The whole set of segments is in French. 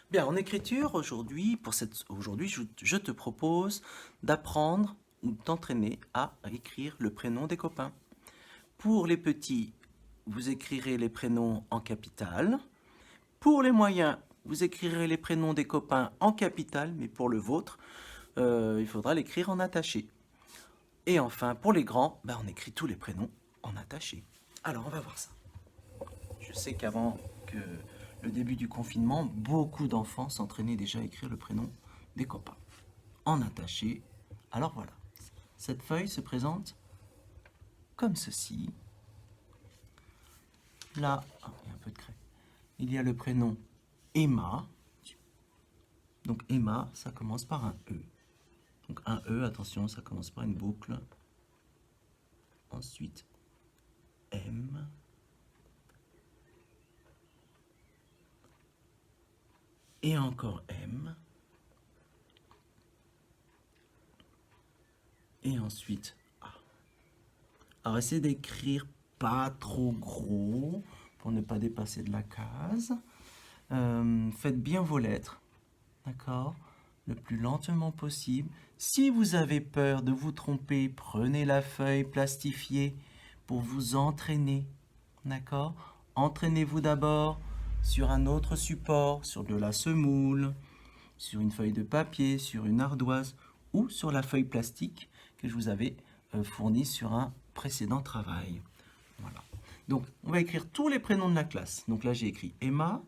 Bien, en écriture, aujourd'hui, je te propose d'apprendre ou t'entraîner à écrire le prénom des copains. Pour les petits, vous écrirez les prénoms en capitale. Pour les moyens, vous écrirez les prénoms des copains en capitale, mais pour le vôtre, il faudra l'écrire en attaché. Et enfin, pour les grands, on écrit tous les prénoms en attaché. Alors, on va voir ça. Je sais qu'avant que le début du confinement, beaucoup d'enfants s'entraînaient déjà à écrire le prénom des copains en attaché. Alors voilà, cette feuille se présente comme ceci. Là, il y a un peu de craie. Il y a le prénom Emma. Donc Emma, ça commence par un E. Donc un E, attention, ça commence par une boucle. Ensuite, M. Et encore M. Et ensuite A. Alors essayez d'écrire pas trop gros pour ne pas dépasser de la case. Faites bien vos lettres, d'accord? Le plus lentement possible. Si vous avez peur de vous tromper, prenez la feuille plastifiée pour vous entraîner, d'accord? Entraînez-vous d'abord sur un autre support, sur de la semoule, sur une feuille de papier, sur une ardoise ou sur la feuille plastique que je vous avais fournie sur un précédent travail. Voilà. Donc, on va écrire tous les prénoms de la classe. Donc là, j'ai écrit Emma.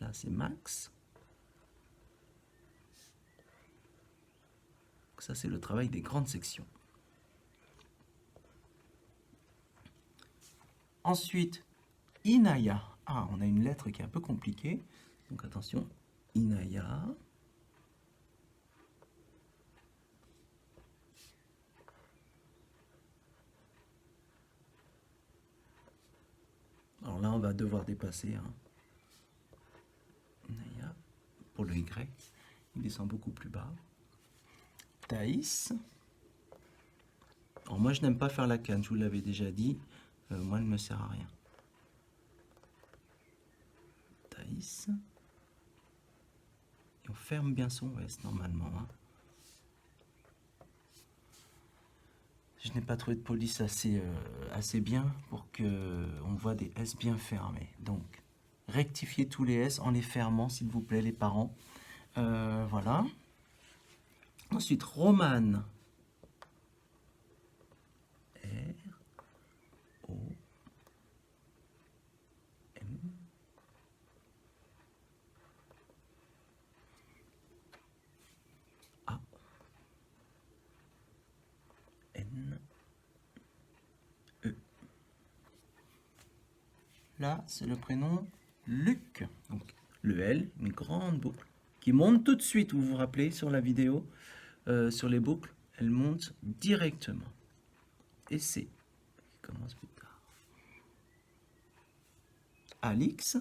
Là, c'est Max. Ça, c'est le travail des grandes sections. Ensuite, Inaya. Ah, on a une lettre qui est un peu compliquée. Donc attention, Inaya. Alors là, on va devoir dépasser. Inaya. Pour le Y, il descend beaucoup plus bas. Thaïs. Alors moi, je n'aime pas faire la canne, je vous l'avais déjà dit. Moi, elle ne me sert à rien. Thaïs. Et on ferme bien son S normalement. Je n'ai pas trouvé de police assez bien pour qu'on voit des S bien fermés. Donc, rectifiez tous les S en les fermant, s'il vous plaît, les parents. Voilà. Ensuite, Romane. R, O, M. A, N, E. Là, c'est le prénom Luc. Donc, le L, une grande boucle qui monte tout de suite. Vous vous rappelez sur la vidéo, sur les boucles, elle monte directement. Et C, qui commence plus tard. Alix.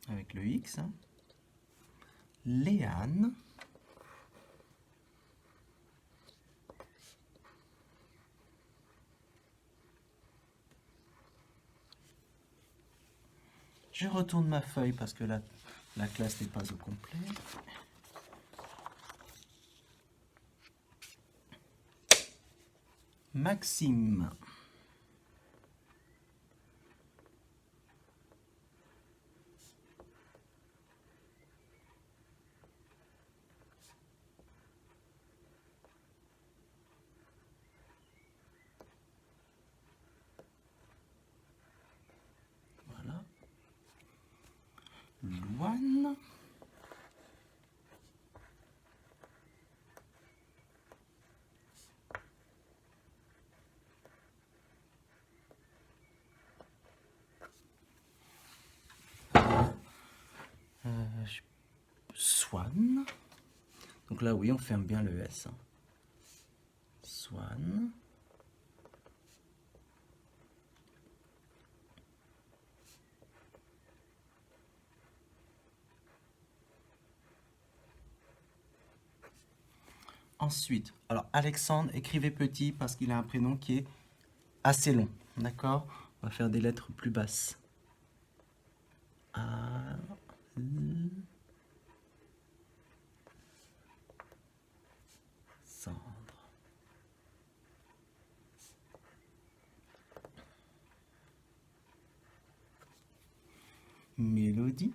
Avec le X. Léane. Je retourne ma feuille parce que la classe n'est pas au complet. Maxime. Voilà. Louane. Swan. Donc là, oui, on ferme bien le S. Swan. Ensuite, alors Alexandre, écrivez petit parce qu'il a un prénom qui est assez long. D'accord? On va faire des lettres plus basses. A, L, Sandre. Mélodie.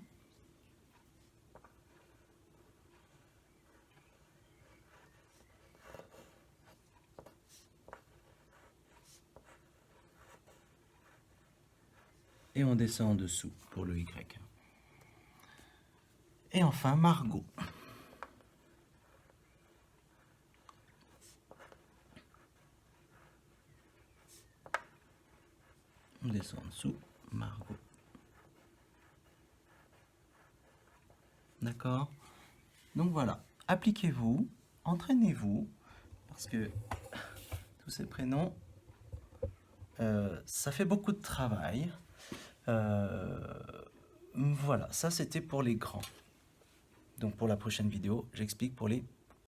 Et on descend en dessous pour le Y. Et enfin, Margot. On descend en dessous, Margot. D'accord? Donc voilà, appliquez-vous, entraînez-vous, parce que tous ces prénoms, ça fait beaucoup de travail. Voilà, ça c'était pour les grands. Donc pour la prochaine vidéo, j'explique pour les